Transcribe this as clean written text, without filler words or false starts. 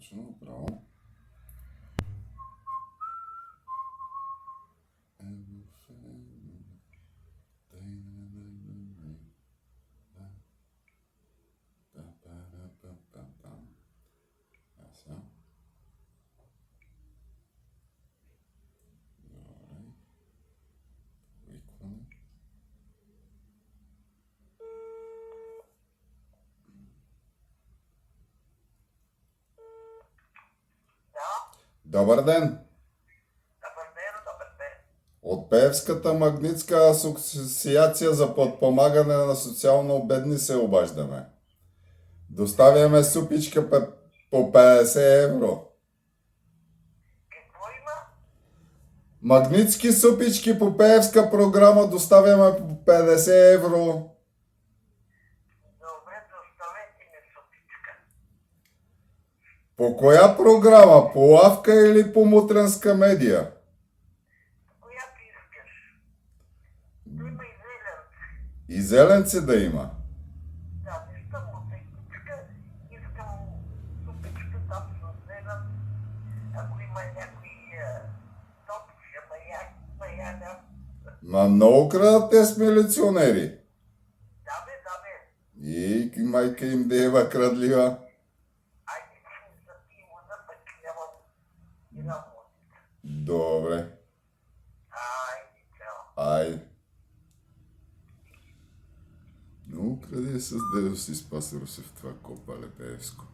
Точно, браво. Добър ден! Добър ден, добър ден. От Пеевската магнитска асоциация за подпомагане на социално бедни се обаждаме. Доставяме супичка по 50 евро. Какво има? Магнитски супички по Пеевска програма доставяме по 50 евро. Добре, доставете ми супичка. По коя програма? По Лавка или по Мутренска медия? Която искаш. Има и зеленце. И зеленце да има. Да, виждам музикичка. Искам супичка там с зелен. Ако има някой топче, маяга. Ма много крадат те с милиционери. Да бе. И майка им дева крадлива. Айде, че ми за пиво, за пък нямам една музика. Добре. Айде, чао. Ай. Много краде с дедо си Спас Русев това копале Пеевско.